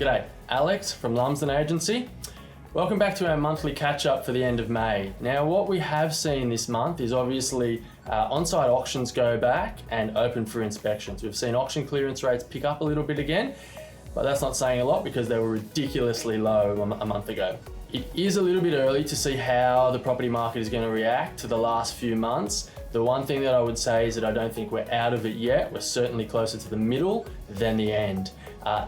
G'day, Alex from Lumsden Agency. Welcome back to our monthly catch-up for the end of May. Now, what we have seen this month is obviously on-site auctions go back and open for inspections. We've seen auction clearance rates pick up a little bit again, but that's not saying a lot because they were ridiculously low a month ago. It is a little bit early to see how the property market is going to react to the last few months. The one thing that I would say is that I don't think we're out of it yet. We're certainly closer to the middle than the end.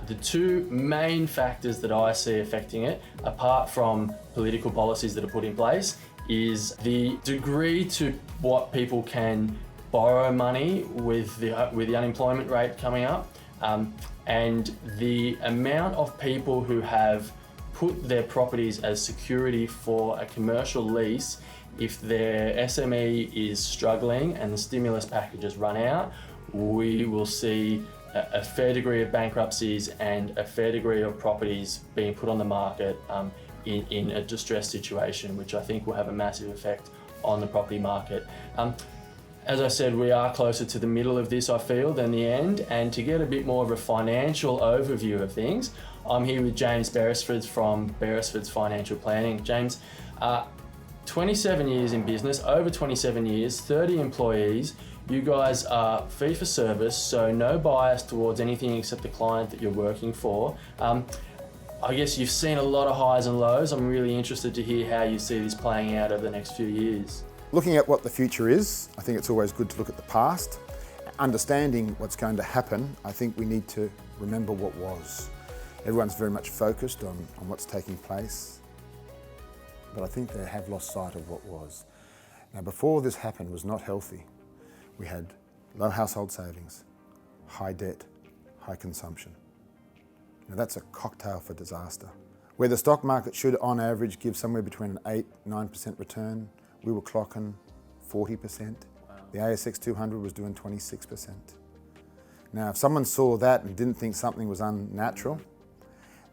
The two main factors that I see affecting it, apart from political policies that are put in place, is the degree to what people can borrow money with the unemployment rate coming up, and the amount of people who have put their properties as security for a commercial lease. If their SME is struggling and the stimulus packages run out, we will see a fair degree of bankruptcies and a fair degree of properties being put on the market in a distressed situation, which I think will have a massive effect on the property market. As I said, we are closer to the middle of this, I feel, than the end. And to get a bit more of a financial overview of things, I'm here with James Beresfords from Beresfords Financial Planning. James, 27 years in business, over 27 years, 30 employees. You guys are fee for service, so no bias towards anything except the client that you're working for. I guess you've seen a lot of highs and lows. I'm really interested to hear how you see this playing out over the next few years. Looking at what the future is, I think it's always good to look at the past. Understanding what's going to happen, I think we need to remember what was. Everyone's very much focused on what's taking place, but I think they have lost sight of what was. Now, before this happened was not healthy. We had low household savings, high debt, high consumption. Now that's a cocktail for disaster. Where the stock market should, on average, give somewhere between an 8-9% return, we were clocking 40%. Wow. The ASX 200 was doing 26%. Now, if someone saw that and didn't think something was unnatural,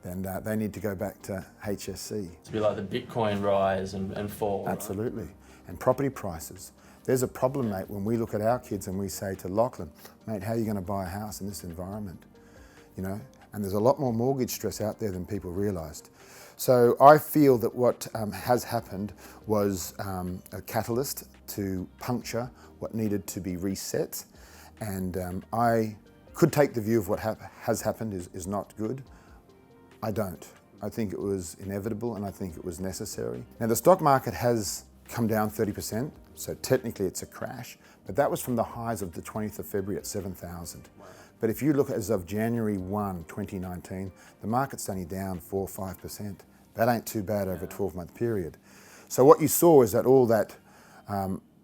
then they need to go back to HSC. It's a bit like the Bitcoin rise and fall. Absolutely. Right? And property prices. There's a problem, mate, when we look at our kids and we say to Lachlan, mate, how are you going to buy a house in this environment? You know, and there's a lot more mortgage stress out there than people realised. So I feel that what has happened was a catalyst to puncture what needed to be reset. And I could take the view of what has happened is not good. I don't. I think it was inevitable and I think it was necessary. Now the stock market has come down 30%, so technically it's a crash, but that was from the highs of the 20th of February at 7,000. Wow. But if you look as of January 1, 2019, the market's only down 4 or 5%. That ain't too bad over a 12-month period. So what you saw is that all that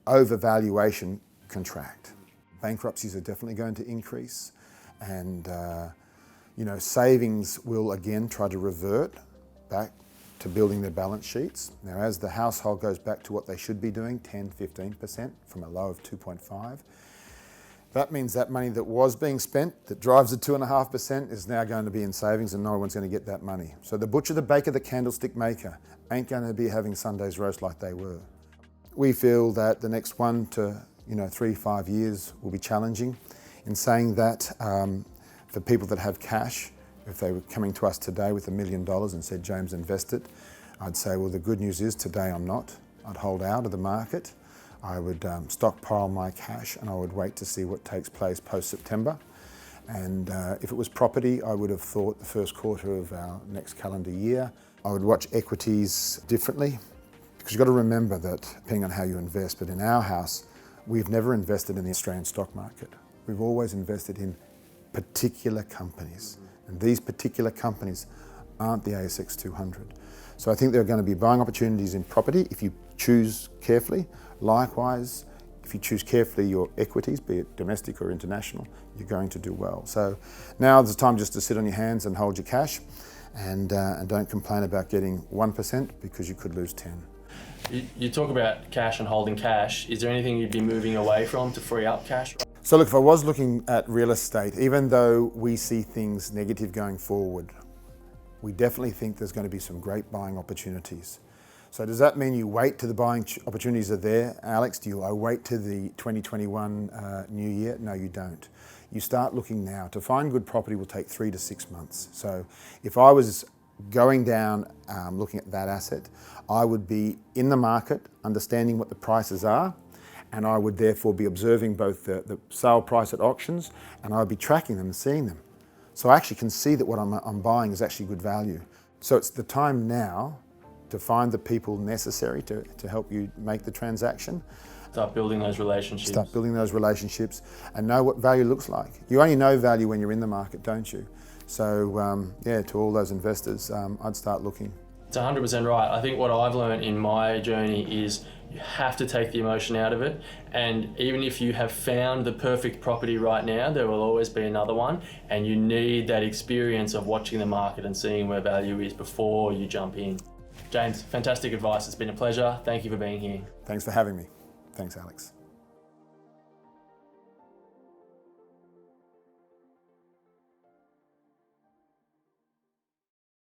overvaluation contract. Bankruptcies are definitely going to increase, and savings will again try to revert back to building their balance sheets. Now, as the household goes back to what they should be doing, 10-15% from a low of 2.5, that means that money that was being spent, that drives the 2.5%, is now going to be in savings and no one's going to get that money. So the butcher, the baker, the candlestick maker ain't going to be having Sunday's roast like they were. We feel that the next 1 to 3-5 years will be challenging. In saying that, for people that have cash, if they were coming to us today with $1 million and said, James, invest it, I'd say, well, the good news is today I'm not. I'd hold out of the market. I would stockpile my cash and I would wait to see what takes place post-September. And if it was property, I would have thought the first quarter of our next calendar year. I would watch equities differently, because you've got to remember that, depending on how you invest, but in our house, we've never invested in the Australian stock market. We've always invested in particular companies. And these particular companies aren't the ASX 200. So I think there are going to be buying opportunities in property if you choose carefully. Likewise, if you choose carefully your equities, be it domestic or international, you're going to do well. So now there's time just to sit on your hands and hold your cash, and don't complain about getting 1% because you could lose 10. You talk about cash and holding cash. Is there anything you'd be moving away from to free up cash? So look, if I was looking at real estate, even though we see things negative going forward, we definitely think there's going to be some great buying opportunities. So does that mean you wait till the buying opportunities are there, Alex? Do you wait to the 2021 new year? No, you don't. You start looking now. To find good property will take 3 to 6 months. So if I was going down looking at that asset, I would be in the market, understanding what the prices are, and I would therefore be observing both the sale price at auctions, and I would be tracking them and seeing them. So I actually can see that what I'm buying is actually good value. So it's the time now to find the people necessary to help you make the transaction. Start building those relationships. Start building those relationships and know what value looks like. You only know value when you're in the market, don't you? So yeah, to all those investors, I'd start looking. It's 100% right. I think what I've learned in my journey is you have to take the emotion out of it. And even if you have found the perfect property right now, there will always be another one. And you need that experience of watching the market and seeing where value is before you jump in. James, fantastic advice. It's been a pleasure. Thank you for being here. Thanks for having me. Thanks, Alex.